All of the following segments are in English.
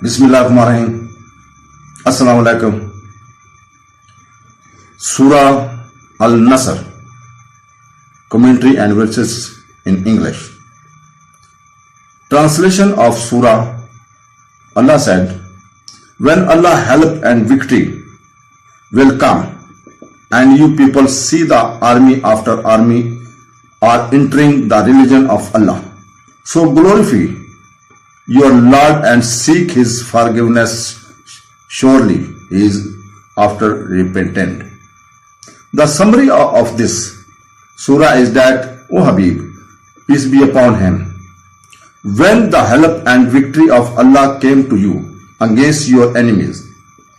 Bismillahirrahmanirrahim. Asslamoalaikum. Surah Al Nasr, commentary and verses in English. Translation of Surah. Allah said, when Allah help and victory will come, and you people see the army after army are entering the religion of Allah, so glorify your Lord and seek His forgiveness. Surely He is after repentant. The summary of this surah is that, O Habib, peace be upon him, when the help and victory of Allah came to you against your enemies,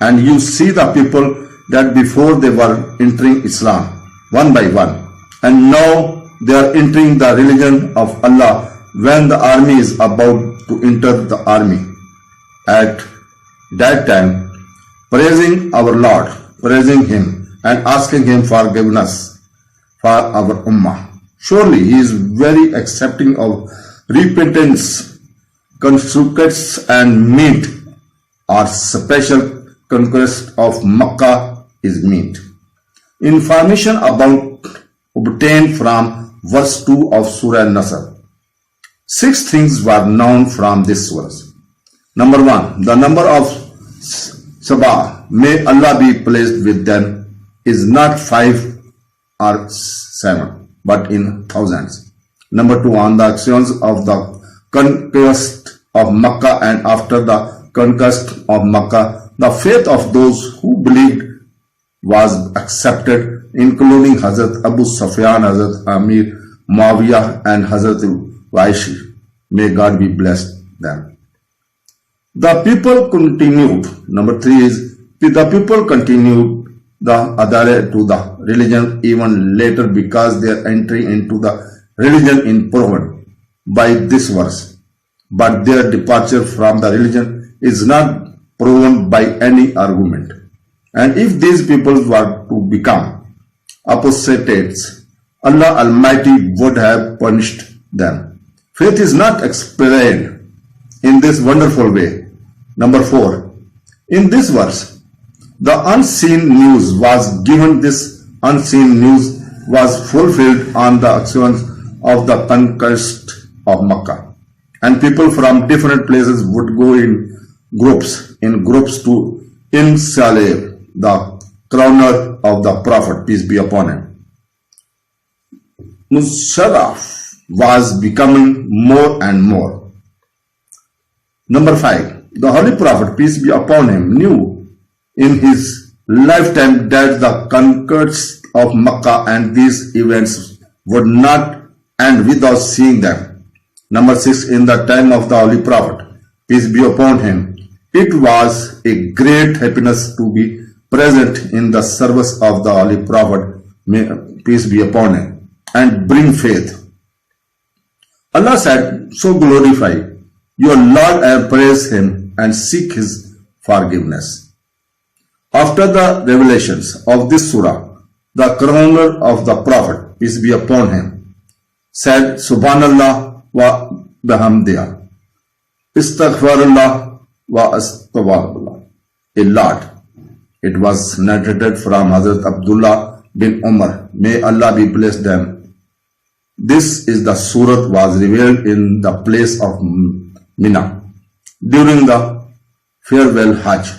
and you see the people that before they were entering Islam one by one, and now they are entering the religion of Allah, when the army is about to enter the army, at that time praising our Lord, praising Him and asking Him forgiveness for our Ummah. Surely He is very accepting of repentance. Conquests and meet or special conquest of Makkah is meet. Information about obtained from verse 2 of Surah An-Nasr. 6 things were known from this verse. Number 1, the number of Sabah, may Allah be pleased with them, is not 5 or 7, but in thousands. Number 2, on the actions of the conquest of Makkah, and after the conquest of Makkah, the faith of those who believed was accepted, including Hazrat Abu Sufyan, Hazrat Amir, Muawiyah, and Hazrat Waishi. May God be blessed them. The people continued. Number 3 is, the people continued the adale to the religion even later, because their entry into the religion is proven by this verse, but their departure from the religion is not proven by any argument. And if these people were to become apostates, Allah Almighty would have punished them. Faith is not explained in this wonderful way. Number 4, in this verse, the unseen news was given. This unseen news was fulfilled on the actions of the conquest of Makkah, and people from different places would go in groups to enslave the crowner of the Prophet, peace be upon him. Musharraf was becoming more and more. Number 5, the Holy Prophet, peace be upon him, knew in his lifetime that the conquest of Makkah and these events would not end without seeing them. Number 6, in the time of the Holy Prophet, peace be upon him, it was a great happiness to be present in the service of the Holy Prophet, peace be upon him, and bring faith. Allah said, so glorify your Lord and praise Him and seek His forgiveness. After the revelations of this surah, the crowner of the Prophet, peace be upon him, said, Subhanallah wa bihamdiyah, Istaghfirullah wa astaghfirullah, a lot. It was narrated from Hazrat Abdullah bin Umar, may Allah be blessed them. This is the surah was revealed in the place of Mina during the farewell Hajj.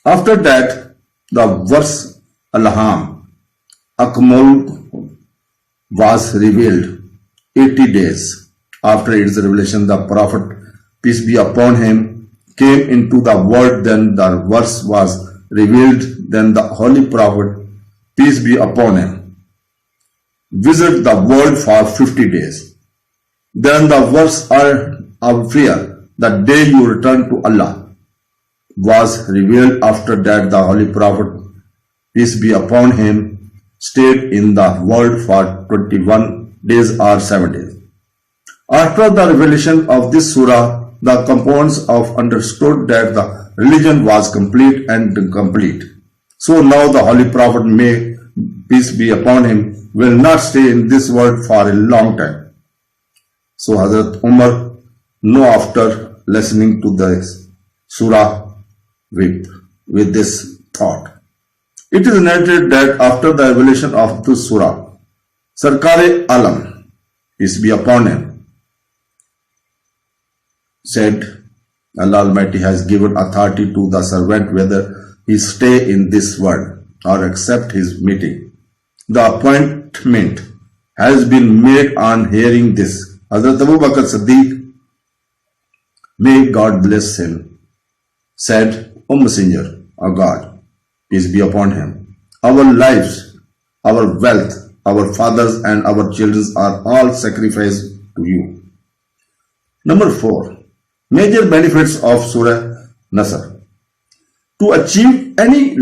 After that, the verse Alham Akmal was revealed 80 days. After its revelation, the Prophet, peace be upon him, came into the world. Then the verse was revealed. Then the Holy Prophet, peace be upon him, visited the world for 50 days. Then the verse of fear, the day you return to Allah, was revealed. After that, the Holy Prophet, peace be upon him, stayed in the world for 21 days or 7 days. After the revelation of this surah, the components of understood that the religion was complete and complete. So now the Holy Prophet, may peace be upon him, will not stay in this world for a long time. So Hazrat Umar, know after listening to this Surah with this thought. It is narrated that after the revelation of this surah, Sarkar Alam, peace be upon him, said, Allah Almighty has given authority to the servant whether he stay in this world or accept his meeting. The appointment has been made on hearing this. Hazrat Abu Bakr Siddiq, may God bless him, said, O Messenger of God, peace be upon him, our lives, our wealth, our fathers and our children are all sacrificed to you. Number 4. Major benefits of Surah Nasr. To achieve any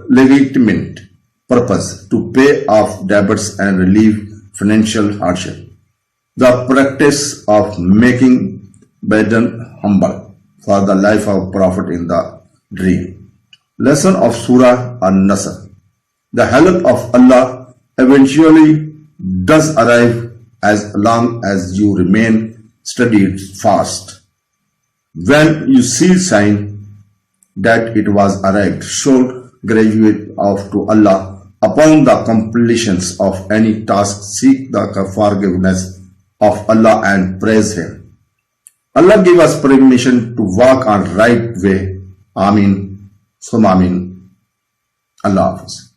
legitimate purpose, to pay off debts and relieve financial hardship. The practice of making burden humble for the life of Prophet in the dream. Lesson of Surah An-Nasr. The help of Allah eventually does arrive as long as you remain steadfast. When you see sign that it was arrived, should graduate off to Allah. Upon the completions of any task, seek the forgiveness of Allah and praise Him. Allah give us permission to walk on right way. Amin. Sum Amin. Allah Hafiz.